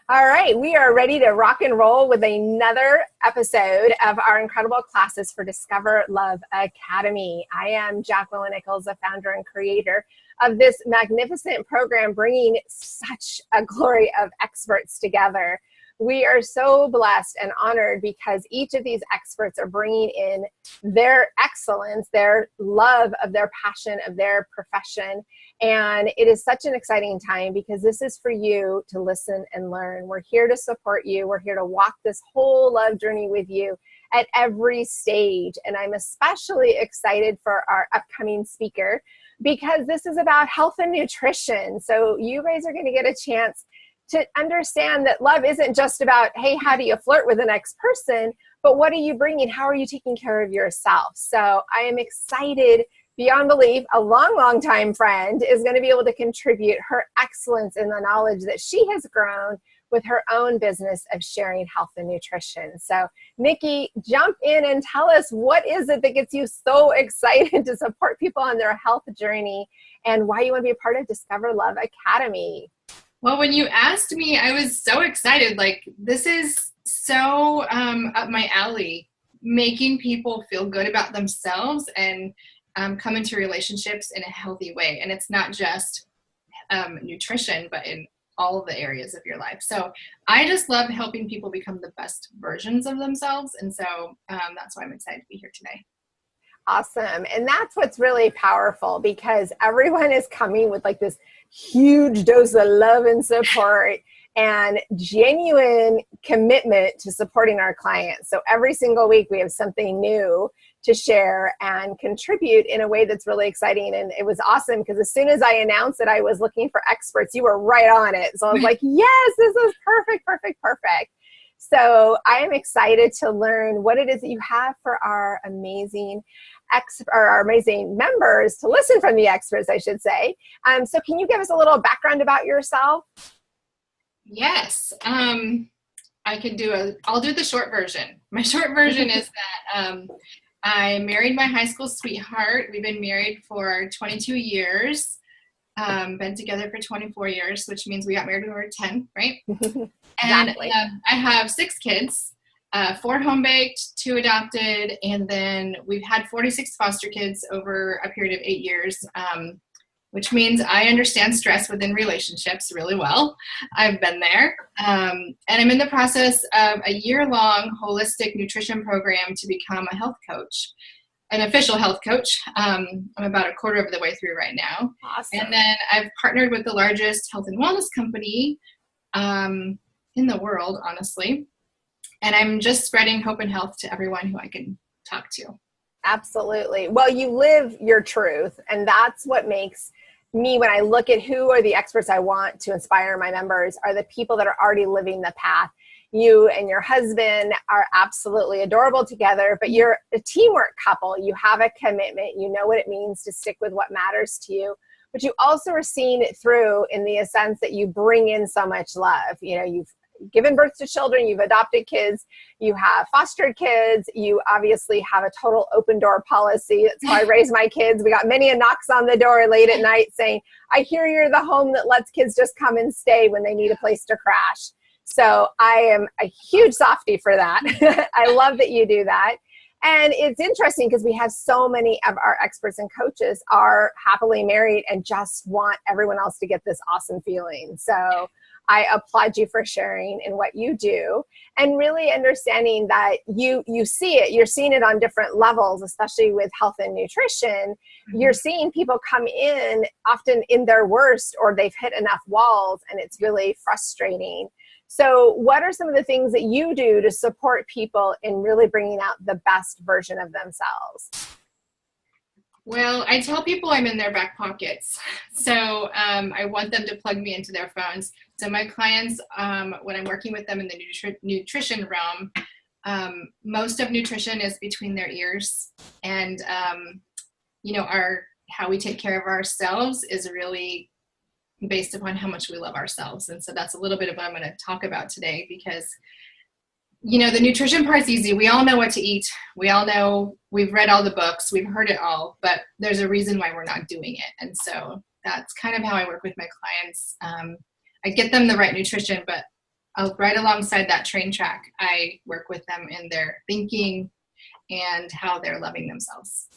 All right, we are ready to rock and roll with another episode of our incredible classes for Discover Love Academy. I am Jacqueline Nichols, the founder and creator of this magnificent program, bringing such a glory of experts together. We are so blessed and honored because each of these experts are bringing in their excellence, their love of their passion, of their profession. And it is such an exciting time because this is for you to listen and learn. We're here to support you. We're here to walk this whole love journey with you at every stage. And I'm especially excited for our upcoming speaker because this is about health and nutrition. So you guys are going to get a chance to understand that love isn't just about, hey, how do you flirt with the next person, but what are you bringing? How are you taking care of yourself? So I am excited beyond belief. A long time friend is going to be able to contribute her excellence in the knowledge that she has grown with her own business of sharing health and nutrition. So Nikki, jump in and tell us, what is it that gets you so excited to support people on their health journey and why you want to be a part of Discover Love Academy? Well, when you asked me, I was so excited. Like, this is so up my alley, making people feel good about themselves and come into relationships in a healthy way. And it's not just nutrition, but in all of the areas of your life. So I just love helping people become the best versions of themselves. And so that's why I'm excited to be here today. Awesome. And that's what's really powerful because everyone is coming with like this huge dose of love and support and genuine commitment to supporting our clients. So every single week we have something new to share and contribute in a way that's really exciting. And it was awesome because as soon as I announced that I was looking for experts, you were right on it. So I was like, yes, this is perfect. So I am excited to learn what it is that you have for our amazing members to listen from the experts, I should say. So can you give us a little background about yourself? Yes. I'll do the short version. My short version is that I married my high school sweetheart. We've been married for 22 years, been together for 24 years, which means we got married when we were 10, right? Exactly. And I have 6 kids, 4 home-baked, 2 adopted, and then we've had 46 foster kids over a period of 8 years, which means I understand stress within relationships really well. I've been there. And I'm in the process of a year-long holistic nutrition program to become a health coach, an official health coach. I'm about a quarter of the way through right now. Awesome. And then I've partnered with the largest health and wellness company in the world, honestly. And I'm just spreading hope and health to everyone who I can talk to. Absolutely. Well, you live your truth, and that's what makes me, when I look at who are the experts I want to inspire my members, are the people that are already living the path. You and your husband are absolutely adorable together, but you're a teamwork couple. You have a commitment. You know what it means to stick with what matters to you, but you also are seeing it through in the sense that you bring in so much love. You know, you've given birth to children, you've adopted kids, you have fostered kids, you obviously have a total open door policy. That's how I raise my kids. We got many knocks on the door late at night saying, I hear you're the home that lets kids just come and stay when they need a place to crash. So I am a huge softie for that. I love that you do that. And it's interesting because we have so many of our experts and coaches are happily married and just want everyone else to get this awesome feeling. So I applaud you for sharing in what you do and really understanding that you see it. You're seeing it on different levels, especially with health and nutrition. Mm-hmm. You're seeing people come in often in their worst or they've hit enough walls and it's really frustrating. So what are some of the things that you do to support people in really bringing out the best version of themselves? Well, I tell people I'm in their back pockets. So I want them to plug me into their phones. So my clients, when I'm working with them in the nutrition realm, most of nutrition is between their ears. And, how we take care of ourselves is really based upon how much we love ourselves. And so that's a little bit of what I'm going to talk about today because the nutrition part's easy. We all know what to eat. We all know, we've read all the books, we've heard it all, but there's a reason why we're not doing it. And so that's kind of how I work with my clients. I get them the right nutrition, but right alongside that train track, I work with them in their thinking and how they're loving themselves.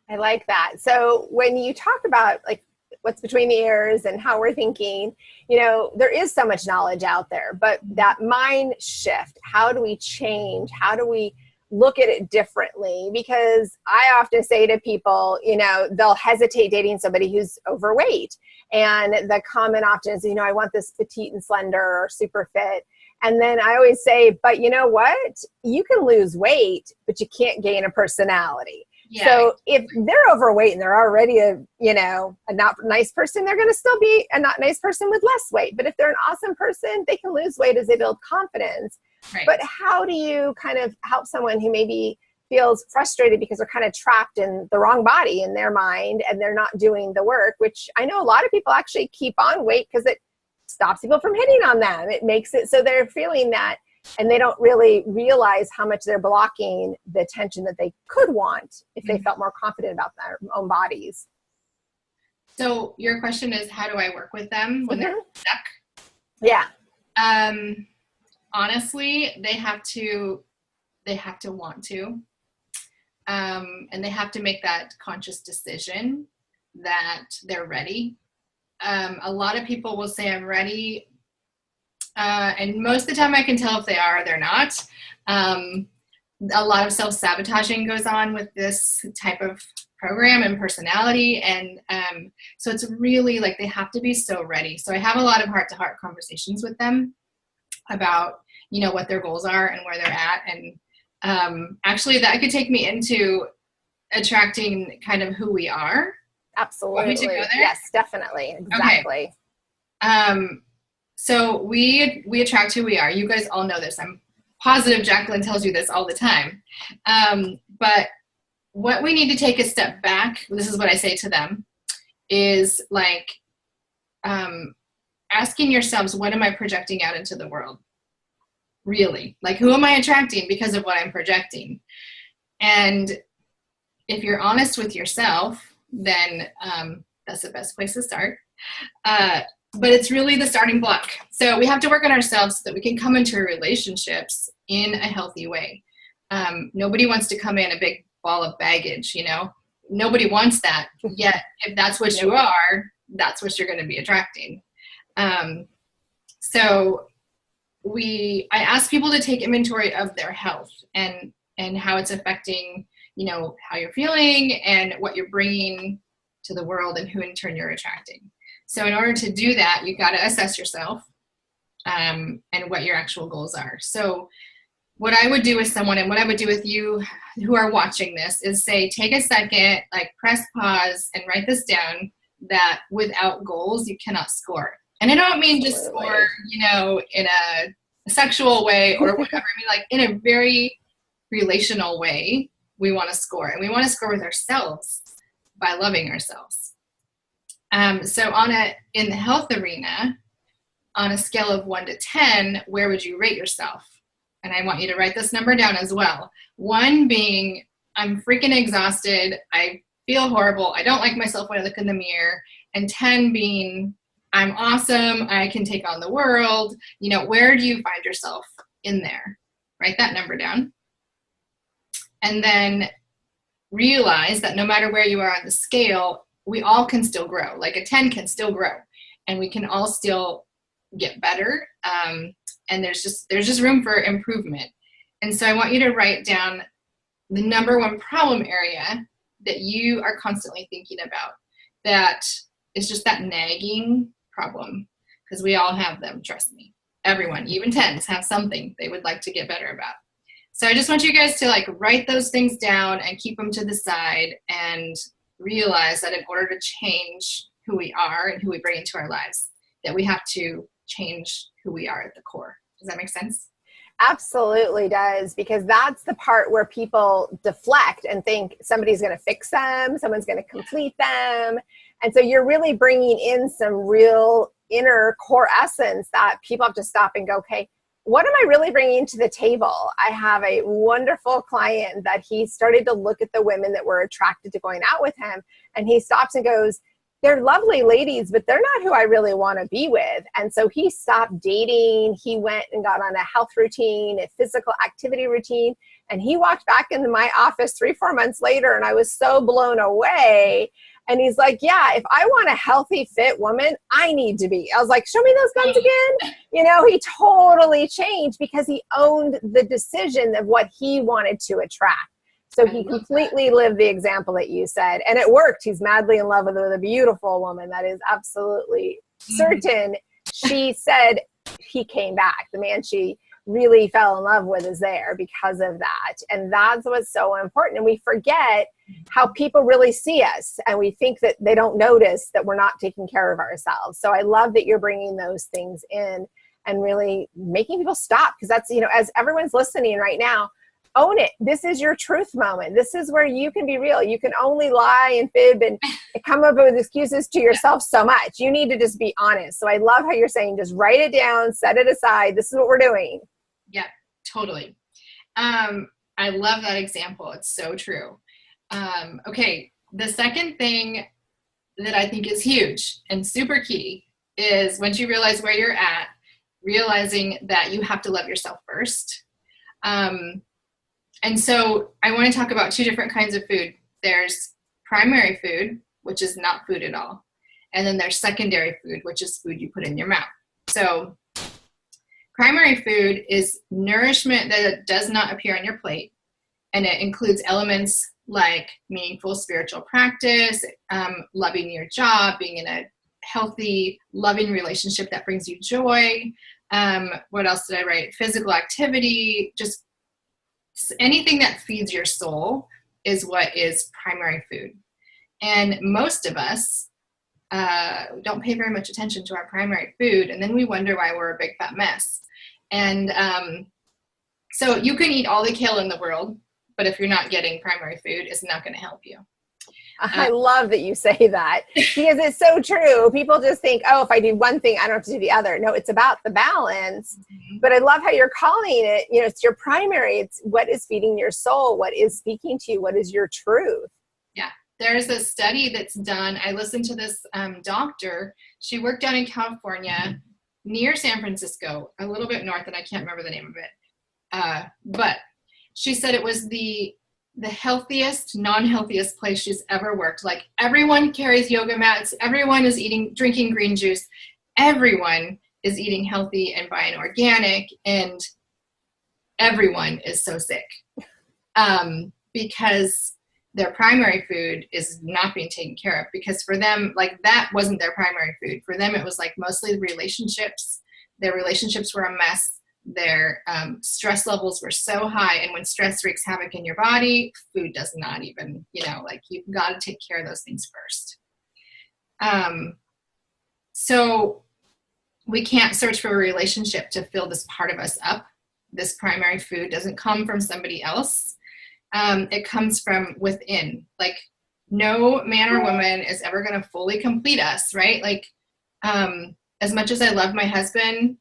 I like that. So when you talk about like what's between the ears and how we're thinking, you know, there is so much knowledge out there, but that mind shift, how do we change? How do we look at it differently? Because I often say to people, you know, they'll hesitate dating somebody who's overweight. And the comment often is, you know, I want this petite and slender or super fit. And then I always say, but you know what? You can lose weight, but you can't gain a personality. Yeah. So if they're overweight and they're already a not nice person, they're going to still be a not nice person with less weight. But if they're an awesome person, they can lose weight as they build confidence. Right. But how do you kind of help someone who maybe feels frustrated because they're kind of trapped in the wrong body in their mind and they're not doing the work, which I know a lot of people actually keep on weight because it stops people from hitting on them. It makes it so they're feeling that, and they don't really realize how much they're blocking the attention that they could want if they felt more confident about their own bodies. So your question is, how do I work with them when they're stuck? Yeah. Honestly, they have to want to, and they have to make that conscious decision that they're ready. A lot of people will say, I'm ready. And most of the time I can tell if they are or they're not. A lot of self-sabotaging goes on with this type of program and personality. And so it's really like they have to be so ready. So I have a lot of heart-to-heart conversations with them about, you know, what their goals are and where they're at. And actually that could take me into attracting kind of who we are. Absolutely. Yes, definitely. Exactly. Okay. So we attract who we are. You guys all know this. I'm positive Jacqueline tells you this all the time. But what we need to take a step back, this is what I say to them, is like asking yourselves, what am I projecting out into the world? Really? Like, who am I attracting because of what I'm projecting? And if you're honest with yourself, then that's the best place to start. But it's really the starting block. So we have to work on ourselves so that we can come into relationships in a healthy way. Nobody wants to come in a big ball of baggage, you know? Nobody wants that. Yet, if that's what you are, that's what you're going to be attracting. So I ask people to take inventory of their health and how it's affecting, you know, how you're feeling and what you're bringing to the world and who in turn you're attracting. So in order to do that, you got to assess yourself and what your actual goals are. So what I would do with someone and what I would do with you who are watching this is say, take a second, like press pause and write this down, that without goals, you cannot score. And I don't mean just score, you know, in a sexual way or whatever. I mean, like in a very relational way, we want to score. And we want to score with ourselves by loving ourselves. So in the health arena, on a scale of 1 to 10, where would you rate yourself? And I want you to write this number down as well. 1 being, I'm freaking exhausted. I feel horrible. I don't like myself when I look in the mirror. And 10 being, I'm awesome. I can take on the world. You know, where do you find yourself in there? Write that number down. And then realize that no matter where you are on the scale, we all can still grow. Like a 10 can still grow, and we can all still get better. And there's just room for improvement. And so I want you to write down the number 1 problem area that you are constantly thinking about. That is just that nagging problem, because we all have them. Trust me. Everyone, even 10s, have something they would like to get better about. So I just want you guys to like write those things down and keep them to the side and realize that in order to change who we are and who we bring into our lives, that we have to change who we are at the core. Does that make sense? Absolutely does, because that's the part where people deflect and think somebody's going to fix them, someone's going to complete them. And so you're really bringing in some real inner core essence that people have to stop and go, okay, what am I really bringing to the table? I have a wonderful client that he started to look at the women that were attracted to going out with him. And he stops and goes, they're lovely ladies, but they're not who I really want to be with. And so he stopped dating. He went and got on a health routine, a physical activity routine. And he walked back into my office 3-4 months later, and I was so blown away. And he's like, yeah, if I want a healthy, fit woman, I need to be. I was like, show me those guns again. You know, he totally changed because he owned the decision of what he wanted to attract. So he completely lived the example that you said, and it worked. He's madly in love with a beautiful woman. That is absolutely certain. She said he came back. The man she really fell in love with is there because of that. And that's what's so important. And we forget how people really see us, and we think that they don't notice that we're not taking care of ourselves. So I love that you're bringing those things in and really making people stop, because that's, you know, as everyone's listening right now, own it. This is your truth moment. This is where you can be real. You can only lie and fib and come up with excuses to yourself so much. You need to just be honest. So I love how you're saying, just write it down, set it aside. This is what we're doing. Yeah, totally. I love that example. It's so true. Okay. The second thing that I think is huge and super key is once you realize where you're at, realizing that you have to love yourself first. And so I want to talk about two different kinds of food. There's primary food, which is not food at all. And then there's secondary food, which is food you put in your mouth. So primary food is nourishment that does not appear on your plate. And it includes elements like meaningful spiritual practice, loving your job, being in a healthy, loving relationship that brings you joy. What else did I write? Physical activity, just anything that feeds your soul is what is primary food. And most of us don't pay very much attention to our primary food, and then we wonder why we're a big fat mess. And so you can eat all the kale in the world, but if you're not getting primary food, it's not going to help you. I love that you say that, because it's so true. People just think, oh, if I do one thing, I don't have to do the other. No, it's about the balance. Mm-hmm. But I love how you're calling it, you know, it's your primary. It's what is feeding your soul, what is speaking to you, what is your truth. Yeah. There's a study that's done. I listened to this doctor. She worked down in California near San Francisco, a little bit north, and I can't remember the name of it. But she said it was the healthiest, non-healthiest place she's ever worked. Like, everyone carries yoga mats. Everyone is drinking green juice. Everyone is eating healthy and buying organic, and everyone is so sick because their primary food is not being taken care of. Because for them, like, that wasn't their primary food. For them, it was like mostly relationships. Their relationships were a mess. Their stress levels were so high. And when stress wreaks havoc in your body, food does not even, you know, like, you've got to take care of those things first. So we can't search for a relationship to fill this part of us up. This primary food doesn't come from somebody else. It comes from within. Like, no man or woman is ever going to fully complete us, right? Like, as much as I love my husband,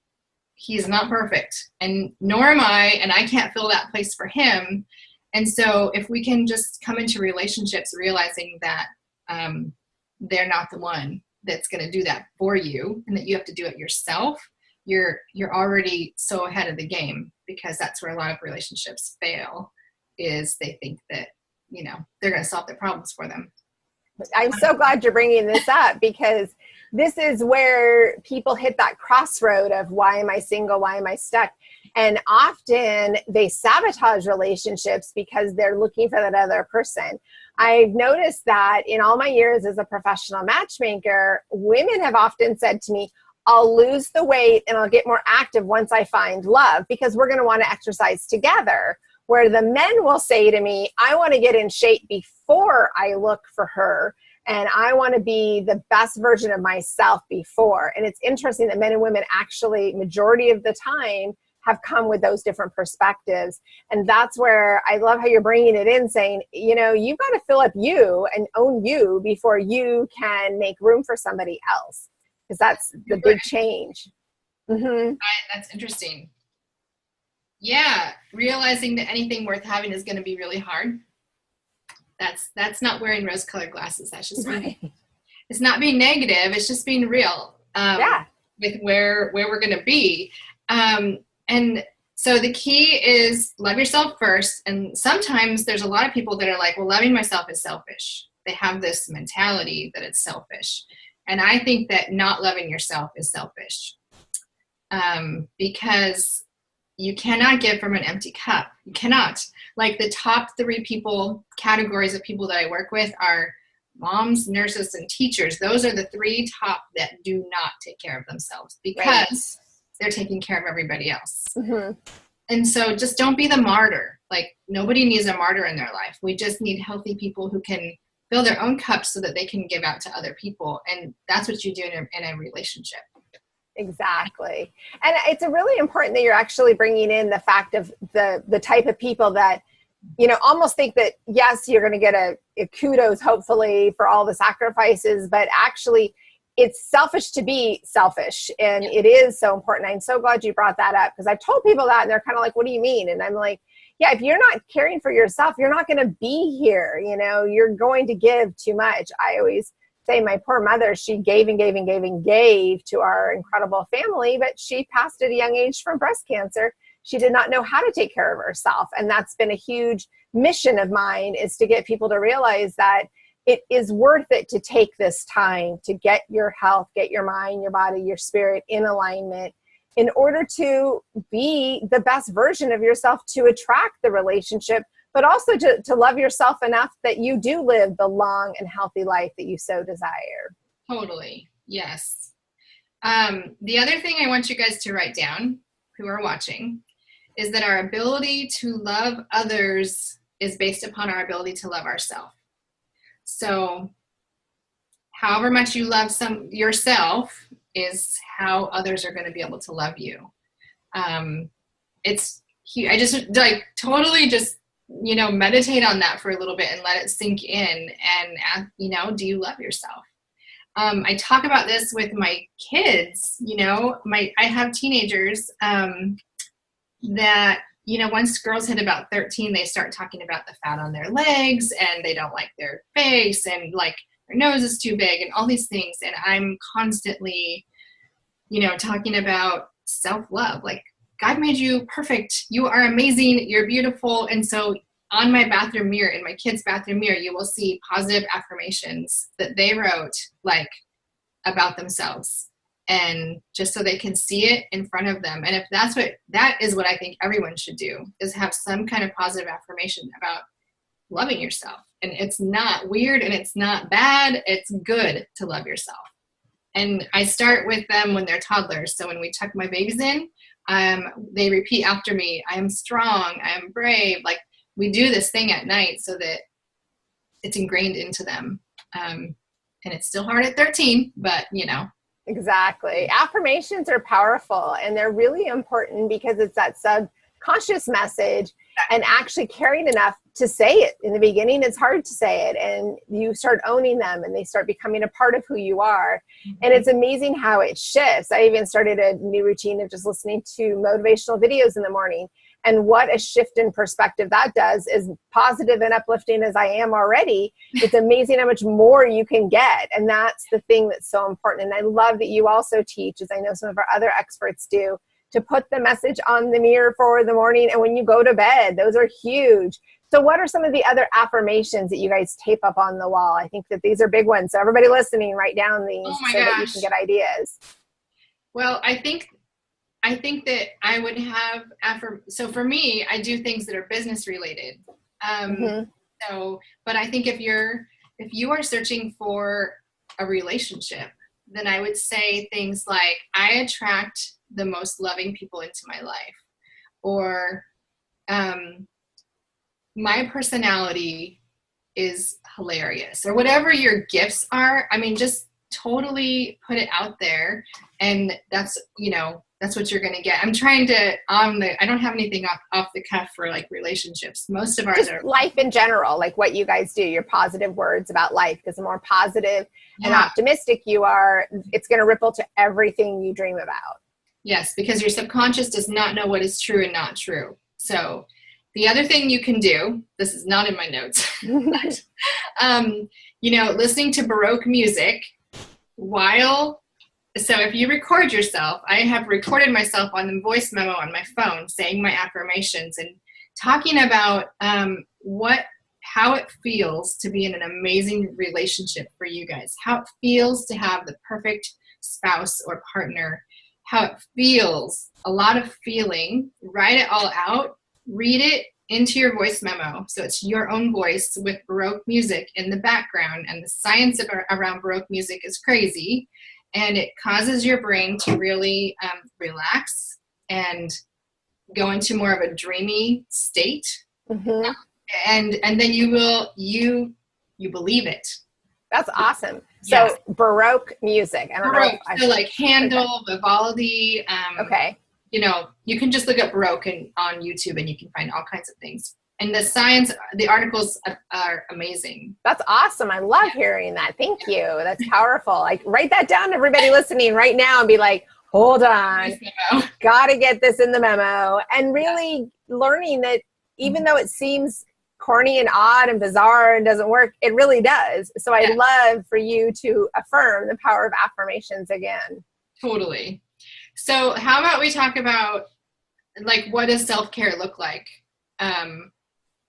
he's not perfect, and nor am I, and I can't fill that place for him. And so if we can just come into relationships realizing that they're not the one that's going to do that for you, and that you have to do it yourself, you're already so ahead of the game. Because that's where a lot of relationships fail, is they think that, you know, they're going to solve their problems for them. I'm so glad you're bringing this up, because this is where people hit that crossroad of, why am I single? Why am I stuck? And often they sabotage relationships because they're looking for that other person. I've noticed that in all my years as a professional matchmaker, women have often said to me, I'll lose the weight and I'll get more active once I find love, because we're going to want to exercise together. Where the men will say to me, I want to get in shape before I look for her, and I want to be the best version of myself before. And it's interesting that men and women actually, majority of the time, have come with those different perspectives. And that's where I love how you're bringing it in, saying, you know, you've got to fill up you and own you before you can make room for somebody else, because that's the big change. Mm-hmm. That's interesting. Yeah, realizing that anything worth having is going to be really hard. That's not wearing rose-colored glasses. That's just right. it's not being negative. It's just being real. With where we're going to be. And so the key is love yourself first. And sometimes there's a lot of people that are like, well, loving myself is selfish. They have this mentality that it's selfish. And I think that not loving yourself is selfish. Because you cannot give from an empty cup. You cannot. Like the top 3 categories of people that I work with are moms, nurses, and teachers. Those are the 3 top that do not take care of themselves because they're taking care of everybody else. Mm-hmm. And so just don't be the martyr. Like nobody needs a martyr in their life. We just need healthy people who can fill their own cups so that they can give out to other people. And that's what you do in a relationship. Exactly. And it's really important that you're actually bringing in the fact of the type of people that, almost think that, yes, you're going to get a kudos, hopefully, for all the sacrifices, but actually it's selfish to be selfish. And it is so important. I'm so glad you brought that up because I've told people that and they're kind of like, what do you mean? And I'm like, yeah, if you're not caring for yourself, you're not going to be here. You're going to give too much. I always say my poor mother, she gave and gave and gave and gave to our incredible family, but she passed at a young age from breast cancer. She did not know how to take care of herself. And that's been a huge mission of mine, is to get people to realize that it is worth it to take this time to get your health, get your mind, your body, your spirit in alignment in order to be the best version of yourself, to attract the relationship, but also to love yourself enough that you do live the long and healthy life that you so desire. Totally. Yes. The other thing I want you guys to write down, who are watching, is that our ability to love others is based upon our ability to love ourselves. So however much you love yourself is how others are going to be able to love you. It's huge. I just totally just, meditate on that for a little bit and let it sink in. And, do you love yourself? I talk about this with my kids. I have teenagers that, once girls hit about 13, they start talking about the fat on their legs and they don't like their face and like their nose is too big and all these things. And I'm constantly, talking about self-love. Like, God made you perfect. You are amazing. You're beautiful. And so on my bathroom mirror, in my kids' bathroom mirror, you will see positive affirmations that they wrote about themselves. And just so they can see it in front of them. And if that is what I think everyone should do, is have some kind of positive affirmation about loving yourself. And it's not weird and it's not bad. It's good to love yourself. And I start with them when they're toddlers. So when we tuck my babies in, they repeat after me, I am strong, I am brave. Like, we do this thing at night so that it's ingrained into them. And it's still hard at 13, but Exactly. Affirmations are powerful and they're really important because it's that subconscious message, and actually caring enough to say it. In the beginning, it's hard to say it, and you start owning them and they start becoming a part of who you are. Mm-hmm. And it's amazing how it shifts. I even started a new routine of just listening to motivational videos in the morning. And what a shift in perspective that does. Is positive and uplifting as I am already, it's amazing how much more you can get. And that's the thing that's so important. And I love that you also teach, as I know some of our other experts do, to put the message on the mirror for the morning and when you go to bed. Those are huge. So what are some of the other affirmations that you guys tape up on the wall? I think that these are big ones. So everybody listening, write down these that you can get ideas. Well, I think that I would have so for me, I do things that are business related. So, but I think if you are searching for a relationship, then I would say things like, I attract the most loving people into my life, or my personality is hilarious, or whatever your gifts are. I mean, just totally put it out there, and that's what you're going to get. I'm trying to, I don't have anything off the cuff for like relationships. Most of ours just are life in general, like what you guys do, your positive words about life, because the more positive and optimistic you are, it's going to ripple to everything you dream about. Yes, because your subconscious does not know what is true and not true. So the other thing you can do, this is not in my notes, but, listening to Baroque music So if you record yourself, I have recorded myself on the voice memo on my phone saying my affirmations and talking about how it feels to be in an amazing relationship for you guys, how it feels to have the perfect spouse or partner, how it feels, a lot of feeling. Write it all out, read it into your voice memo. So it's your own voice with Baroque music in the background, and the science around Baroque music is crazy, and it causes your brain to really relax and go into more of a dreamy state. Mm-hmm. And then you believe it. That's awesome. So yes. Baroque music. I don't know. So like Handel, Vivaldi. Okay. You know, you can just look up Baroque on YouTube and you can find all kinds of things. And the science, the articles are amazing. That's awesome. I love hearing that. Thank you. That's powerful. Like, write that down, everybody listening right now, and be like, hold on, got to get this in the memo. And really learning that even though it seems corny and odd and bizarre and doesn't work, it really does. So I love for you to affirm the power of affirmations again. Totally. So how about we talk about, like, what does self-care look like?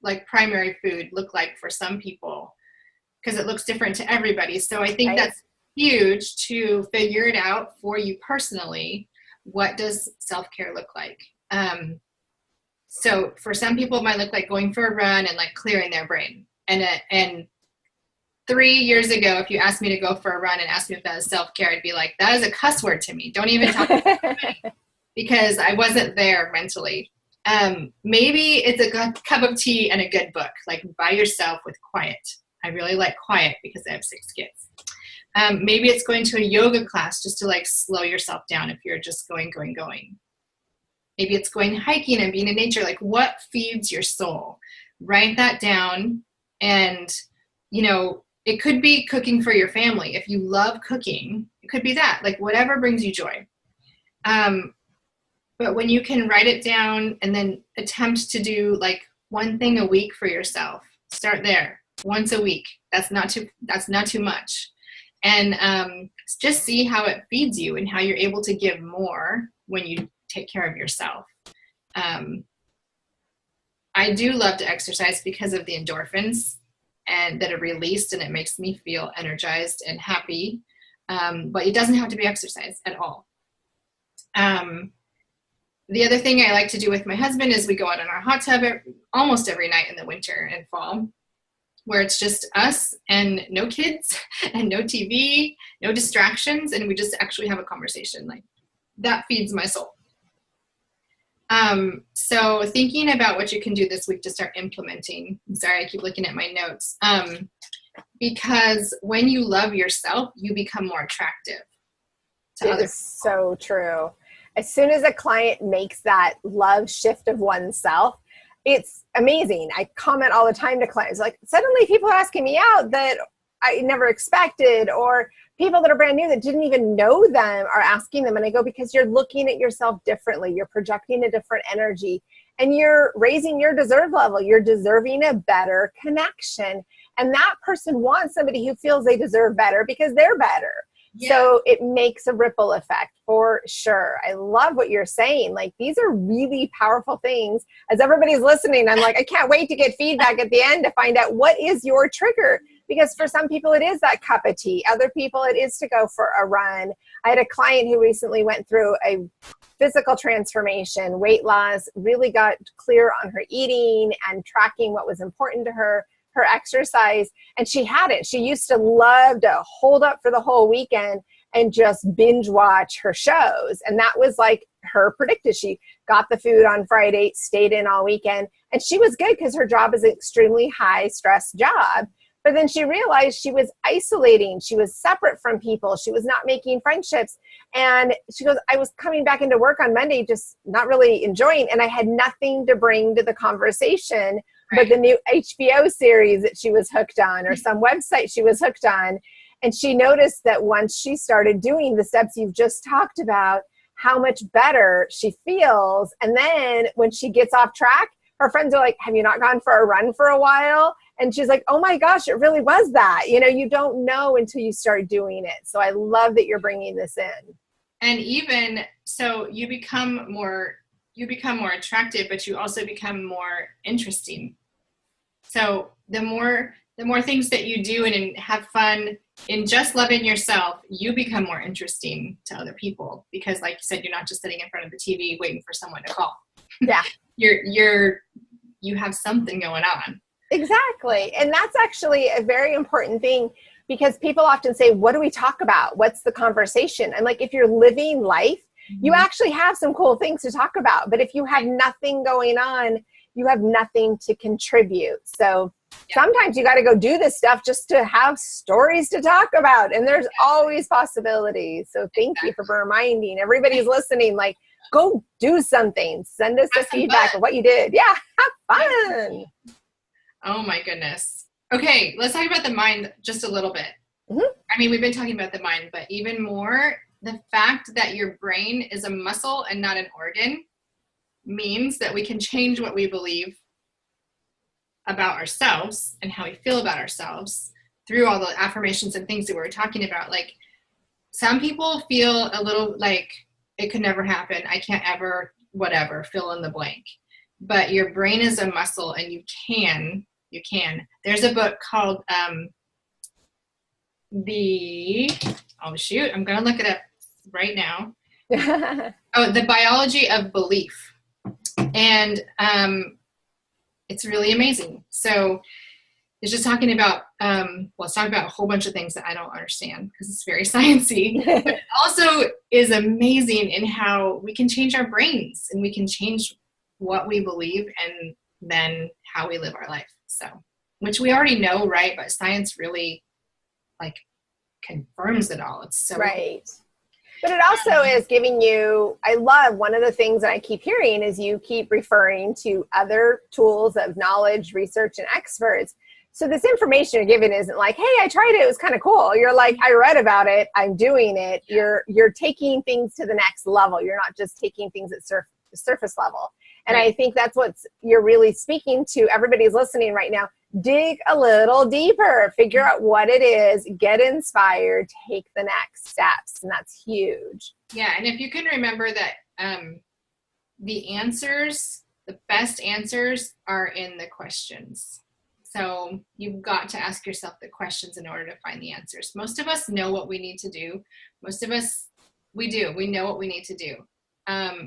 Like primary food look like for some people, because it looks different to everybody. So I think that's huge to figure it out for you personally. What does self-care look like? So for some people it might look like going for a run and like clearing their brain. And 3 years ago, if you asked me to go for a run and asked me if that was self-care, I'd be like, that is a cuss word to me. Don't even talk about me, because I wasn't there mentally. Maybe it's a cup of tea and a good book, like by yourself with quiet. I really like quiet because I have 6 kids. Maybe it's going to a yoga class just to like slow yourself down if you're just going. Maybe it's going hiking and being in nature. Like, what feeds your soul? Write that down. And, you know, it could be cooking for your family. If you love cooking, it could be that, like whatever brings you joy. But when you can write it down and then attempt to do like one thing a week for yourself, start there once a week. That's not too much. And just see how it feeds you and how you're able to give more when you take care of yourself. I do love to exercise because of the endorphins and that are released, and it makes me feel energized and happy. But it doesn't have to be exercise at all. The other thing I like to do with my husband is we go out in our hot tub almost every night in the winter and fall, where it's just us and no kids and no TV, no distractions, and we just actually have a conversation. Like, that feeds my soul. So thinking about what you can do this week to start implementing. I'm sorry, I keep looking at my notes. Because when you love yourself, you become more attractive to others. It is so true. As soon as a client makes that love shift of oneself, it's amazing. I comment all the time to clients, like, suddenly people are asking me out that I never expected, or people that are brand new that didn't even know them are asking them. And I go, because you're looking at yourself differently. You're projecting a different energy, and you're raising your deserve level. You're deserving a better connection. And that person wants somebody who feels they deserve better because they're better. Yeah. So it makes a ripple effect for sure. I love what you're saying. Like, these are really powerful things. As everybody's listening, I'm like, I can't wait to get feedback at the end to find out what is your trigger. Because for some people, it is that cup of tea. Other people, it is to go for a run. I had a client who recently went through a physical transformation, weight loss, really got clear on her eating and tracking what was important to her, her exercise, and she had it. She used to love to hold up for the whole weekend and just binge watch her shows. And that was like her predicted. She got the food on Friday, stayed in all weekend, and she was good because her job is an extremely high stress job. But then she realized she was isolating. She was separate from people. She was not making friendships. And she goes, I was coming back into work on Monday, just not really enjoying, and I had nothing to bring to the conversation but the new HBO series that she was hooked on, or some website she was hooked on. And she noticed that once she started doing the steps you've just talked about, how much better she feels. And then when she gets off track, her friends are like, have you not gone for a run for a while? And she's like, oh my gosh, it really was that. You know, you don't know until you start doing it. So I love that you're bringing this in. And even so, you become more attractive, but you also become more interesting. So the more things that you do and have fun in just loving yourself, you become more interesting to other people, because like you said, you're not just sitting in front of the TV waiting for someone to call. Yeah. You have something going on. Exactly. And that's actually a very important thing, because people often say, what do we talk about? What's the conversation? And like, if you're living life, you actually have some cool things to talk about. But if you have nothing going on, you have nothing to contribute. So sometimes you got to go do this stuff just to have stories to talk about. And there's always possibilities. So thank you for reminding everybody's listening, like, go do something. Send us a feedback of what you did. Yeah, have fun. Oh my goodness. Okay, let's talk about the mind just a little bit. I mean, we've been talking about the mind, but even more, the fact that your brain is a muscle and not an organ means that we can change what we believe about ourselves and how we feel about ourselves through all the affirmations and things that we were talking about. Like, some people feel a little like it could never happen. I can't ever, whatever, fill in the blank. But your brain is a muscle, and you can. There's a book called I'm going to look it up right now. The Biology of Belief. And it's really amazing. So it's just talking about, it's talking about a whole bunch of things that I don't understand because it's very sciencey. But it also is amazing in how we can change our brains, and we can change what we believe and then how we live our life. So, which we already know, right? But science really like confirms it all. It's so right. Cool. But it also is giving you, I love, one of the things that I keep hearing is you keep referring to other tools of knowledge, research, and experts. So this information you're giving isn't like, hey, I tried it, it was kind of cool. You're like, I read about it, I'm doing it. You're taking things to the next level. You're not just taking things at surface level. And I think that's what you're really speaking to. Everybody's listening right now. Dig a little deeper, figure out what it is, get inspired, take the next steps. And that's huge. Yeah. And if you can remember that the best answers are in the questions. So you've got to ask yourself the questions in order to find the answers. Most of us know what we need to do. Most of us, we know what we need to do.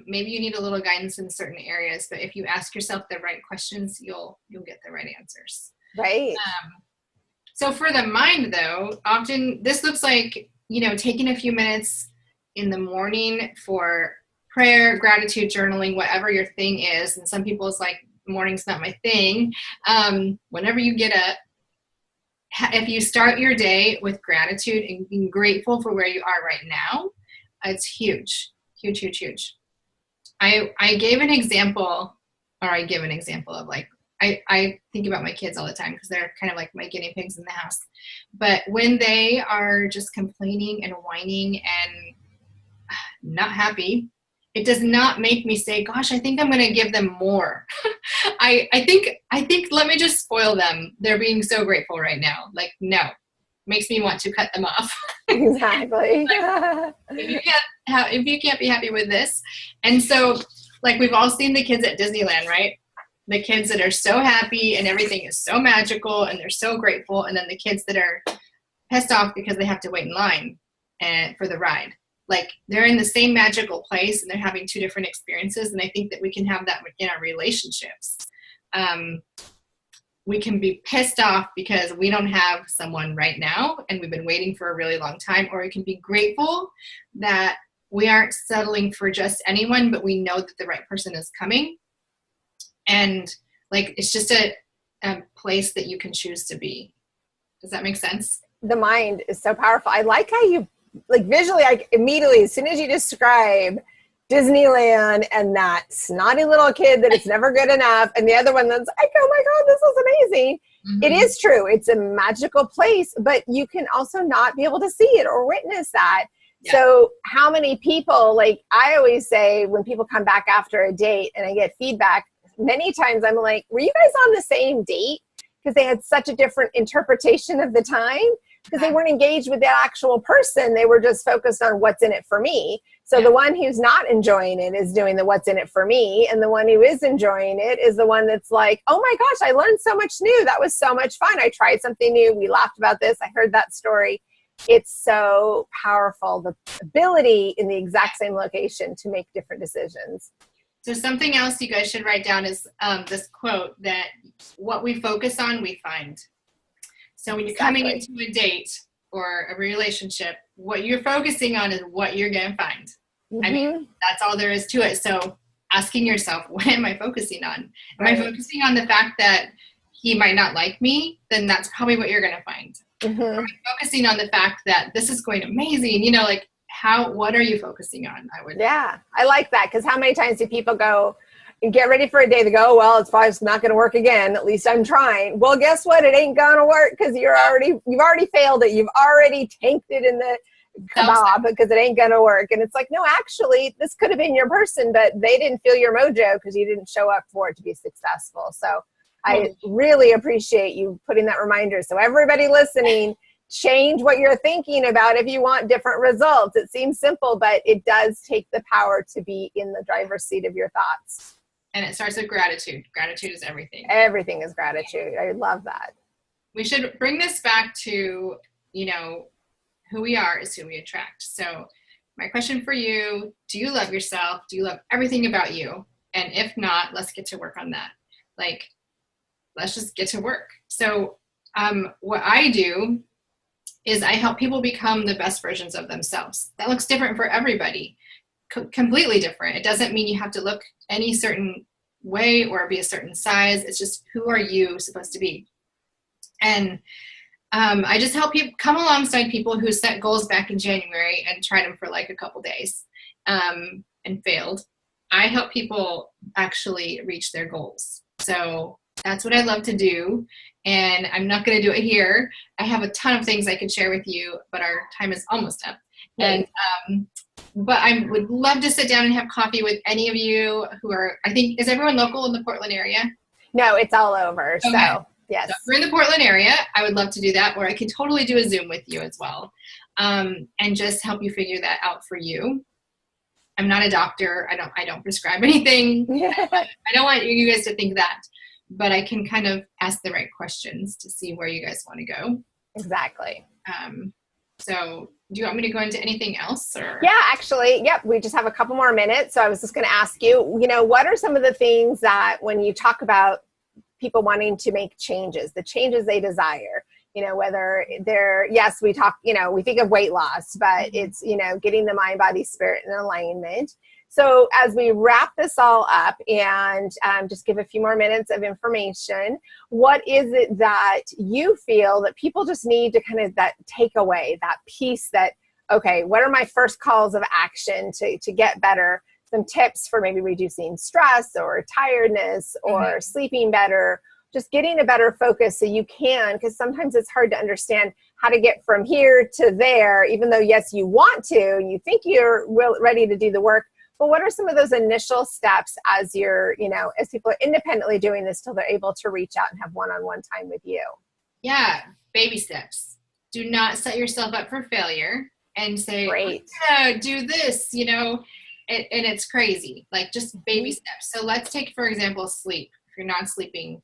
Maybe you need a little guidance in certain areas, but if you ask yourself the right questions, you'll get the right answers. Right. So for the mind, though, often this looks like, taking a few minutes in the morning for prayer, gratitude, journaling, whatever your thing is. And some people's like, morning's not my thing. Whenever you get up, if you start your day with gratitude and being grateful for where you are right now, it's huge. Huge, huge, huge. I give an example of like, I think about my kids all the time because they're kind of like my guinea pigs in the house. But when they are just complaining and whining and not happy, it does not make me say, gosh, I think I'm going to give them more. I think let me just spoil them. They're being so grateful right now. Like, no. Makes me want to cut them off. Exactly. Like, if you can't be happy with this. And so, like, we've all seen the kids at Disneyland, right? The kids that are so happy and everything is so magical and they're so grateful, and then the kids that are pissed off because they have to wait in line for the ride. Like, they're in the same magical place and they're having two different experiences. And I think that we can have that in our relationships. We can be pissed off because we don't have someone right now and we've been waiting for a really long time, or we can be grateful that we aren't settling for just anyone, but we know that the right person is coming. And like, it's just a place that you can choose to be. Does that make sense? The mind is so powerful. I like how you like visually, like immediately, as soon as you describe Disneyland and that snotty little kid that it's never good enough, and the other one that's like, oh my God, this is amazing. Mm-hmm. It is true. It's a magical place, but you can also not be able to see it or witness that. Yeah. So how many people, like I always say when people come back after a date and I get feedback, many times I'm like, were you guys on the same date? because they had such a different interpretation of the time, because they weren't engaged with that actual person. They were just focused on what's in it for me. So the one who's not enjoying it is doing the what's in it for me. And the one who is enjoying it is the one that's like, oh my gosh, I learned so much new. That was so much fun. I tried something new. We laughed about this. I heard that story. It's so powerful, the ability in the exact same location to make different decisions. So something else you guys should write down is this quote that what we focus on, we find. So when you're coming into a date or a relationship, what you're focusing on is what you're going to find. Mm-hmm. I mean, that's all there is to it. So asking yourself, what am I focusing on? Am I focusing on the fact that he might not like me? Then that's probably what you're going to find. Mm-hmm. Am I focusing on the fact that this is going amazing? You know, like what are you focusing on? I like that, because how many times do people go and get ready for a day to go, well, it's probably not going to work again. At least I'm trying. Well, guess what? It ain't going to work, because you've already failed it. You've already tanked it in the kebab because it ain't going to work. And it's like, no, actually, this could have been your person, but they didn't feel your mojo because you didn't show up for it to be successful. So I really appreciate you putting that reminder. So everybody listening, change what you're thinking about if you want different results. It seems simple, but it does take the power to be in the driver's seat of your thoughts. And it starts with gratitude. Gratitude is everything. Everything is gratitude. I love that. We should bring this back to, you know, who we are is who we attract. So my question for you, do you love yourself? Do you love everything about you? And if not, let's get to work on that. Like, let's just get to work. So what I do is I help people become the best versions of themselves. That looks different for everybody, completely different. It doesn't mean you have to look any certain way or be a certain size. It's just, who are you supposed to be? And I just help people come alongside people who set goals back in January and tried them for like a couple days and failed. I help people actually reach their goals. So that's what I love to do. And I'm not going to do it here. I have a ton of things I could share with you, but our time is almost up. And but I would love to sit down and have coffee with any of you who are, I think, is everyone local in the Portland area? No, it's all over. Okay. So yes. So if we're in the Portland area, I would love to do that, or I could totally do a Zoom with you as well, and just help you figure that out for you. I'm not a doctor. I don't prescribe anything. I don't want you guys to think that, but I can kind of ask the right questions to see where you guys want to go. Exactly. So do you want me to go into anything else? Or? Yeah, actually, yep. We just have a couple more minutes. So I was just going to ask you, you know, what are some of the things that when you talk about people wanting to make changes, the changes they desire, you know, whether they're, yes, we talk, you know, we think of weight loss, but it's, you know, getting the mind, body, spirit in alignment. So as we wrap this all up and just give a few more minutes of information, what is it that you feel that people just need to kind of that take away, that piece that, okay, what are my first calls of action to get better? Some tips for maybe reducing stress or tiredness or sleeping better, just getting a better focus so you can, because sometimes it's hard to understand how to get from here to there, even though, yes, you want to, you think you're ready to do the work. But what are some of those initial steps as you're, you know, as people are independently doing this till they're able to reach out and have one-on-one time with you? Yeah, baby steps. Do not set yourself up for failure and say, great, yeah, do this, you know, and it's crazy. Like, just baby steps. So let's take, for example, sleep. If you're not sleeping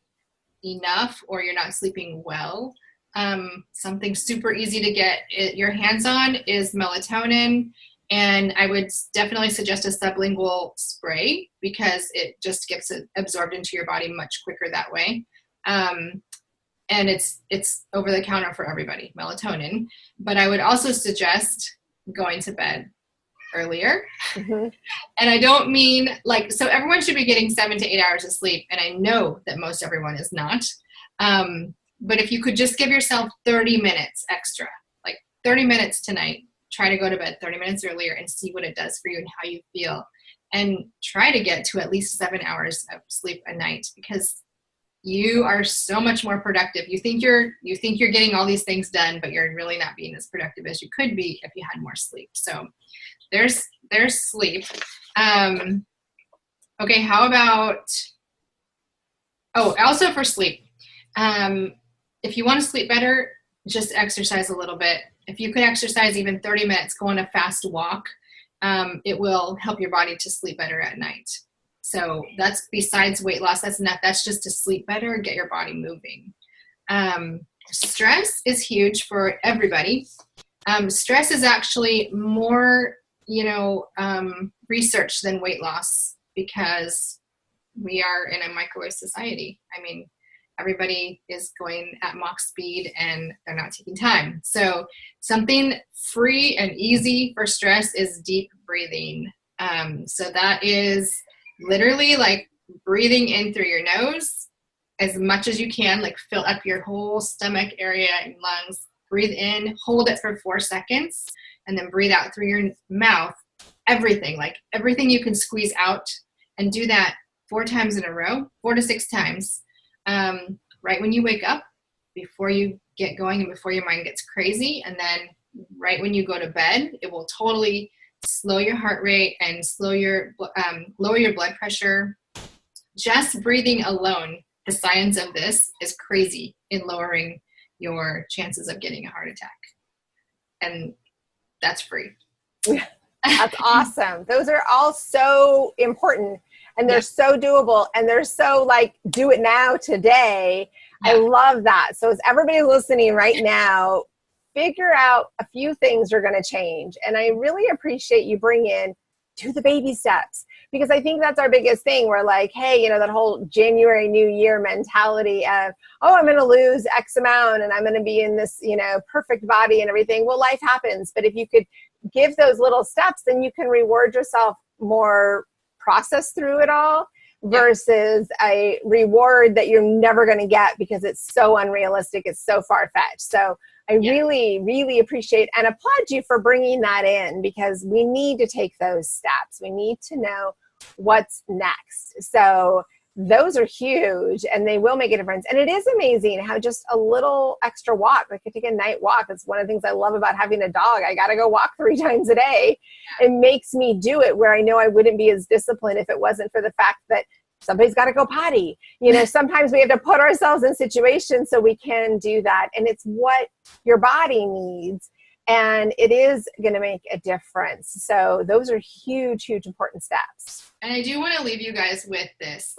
enough or you're not sleeping well, something super easy to get your hands on is melatonin. And I would definitely suggest a sublingual spray because it just gets absorbed into your body much quicker that way. And it's over the counter for everybody, melatonin. But I would also suggest going to bed earlier. And I don't mean like, so everyone should be getting 7 to 8 hours of sleep. And I know that most everyone is not. But if you could just give yourself 30 minutes extra, like 30 minutes tonight, try to go to bed 30 minutes earlier and see what it does for you and how you feel. And try to get to at least 7 hours of sleep a night, because you are so much more productive. You think you're getting all these things done, but you're really not being as productive as you could be if you had more sleep. So there's sleep. Okay, how about, also for sleep, If you want to sleep better, just exercise a little bit. If you could exercise even 30 minutes, go on a fast walk, it will help your body to sleep better at night. So that's besides weight loss, that's enough. That's just to sleep better and get your body moving. Stress is huge for everybody. Stress is actually more, research than weight loss because we are in a microwave society. I mean, everybody is going at Mach speed and they're not taking time. So something free and easy for stress is deep breathing. So that is literally like breathing in through your nose as much as you can, like fill up your whole stomach area and lungs. Breathe in, hold it for 4 seconds, and then breathe out through your mouth. Everything you can squeeze out, and do that 4 times in a row, 4 to 6 times. Right when you wake up, before you get going and before your mind gets crazy, and then right when you go to bed, it will totally slow your heart rate and lower your blood pressure. Just breathing alone, the science of this is crazy in lowering your chances of getting a heart attack. And that's free. That's awesome. Those are all so important, and they're so doable, and they're so like, do it now today. I love that. So as everybody listening right now, figure out a few things are going to change. And I really appreciate you bring in, do the baby steps, because I think that's our biggest thing. We're like, hey, that whole January New Year mentality of, oh, I'm going to lose X amount and I'm going to be in this, perfect body and everything. Well, life happens. But if you could give those little steps, then you can reward yourself more, process through it all versus a reward that you're never going to get because it's so unrealistic. It's so far-fetched. So I really, really appreciate and applaud you for bringing that in, because we need to take those steps. We need to know what's next. So those are huge, and they will make a difference. And it is amazing how just a little extra walk, like I take a night walk. It's one of the things I love about having a dog. I got to go walk 3 times a day. It makes me do it where I know I wouldn't be as disciplined if it wasn't for the fact that somebody's got to go potty. Sometimes we have to put ourselves in situations so we can do that. And it's what your body needs. And it is going to make a difference. So those are huge, huge, important steps. And I do want to leave you guys with this.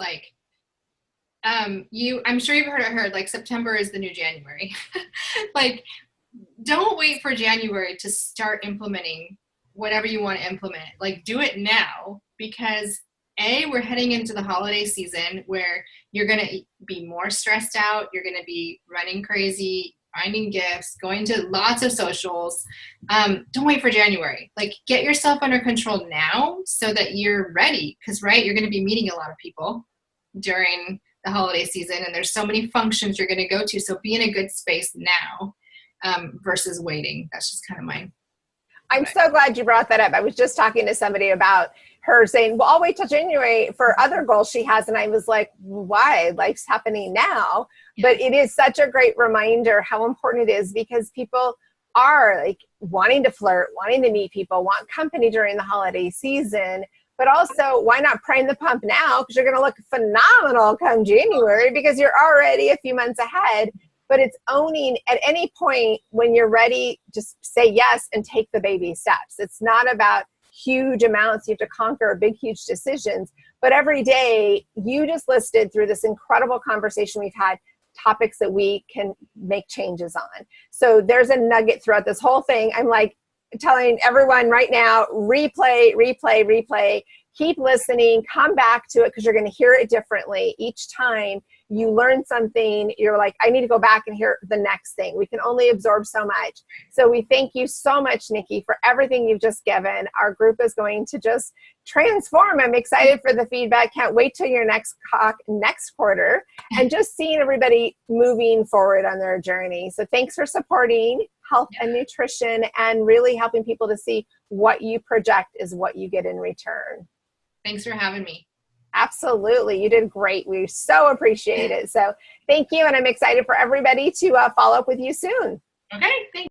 I'm sure you've heard, like, September is the new January. Don't wait for January to start implementing whatever you want to implement. Do it now, because we're heading into the holiday season where you're going to be more stressed out. You're going to be running crazy, finding gifts, going to lots of socials. Don't wait for January. Get yourself under control now so that you're ready. Because, you're going to be meeting a lot of people during the holiday season, and there's so many functions you're going to go to. So be in a good space now versus waiting. That's just kind of mine. I'm so glad you brought that up. I was just talking to somebody about her saying, well, I'll wait till January for other goals she has. And I was like, why? Life's happening now. But it is such a great reminder how important it is, because people are wanting to flirt, wanting to meet people, want company during the holiday season. But also, why not prime the pump now? Because you're going to look phenomenal come January, because you're already a few months ahead. But it's owning at any point when you're ready, just say yes and take the baby steps. It's not about huge amounts you have to conquer, big, huge decisions. But every day, you just listed through this incredible conversation we've had, topics that we can make changes on. So there's a nugget throughout this whole thing. I'm telling everyone right now, replay, replay, replay. Keep listening, come back to it, because you're going to hear it differently each time you learn something. You're like, I need to go back and hear the next thing. We can only absorb so much. So we thank you so much, Nikki, for everything you've just given. Our group is going to just transform. I'm excited for the feedback. Can't wait till your next quarter, and just seeing everybody moving forward on their journey. So thanks for supporting health and nutrition, and really helping people to see what you project is what you get in return. Thanks for having me. Absolutely. You did great. We so appreciate it. So thank you. And I'm excited for everybody to follow up with you soon. Okay. Thanks.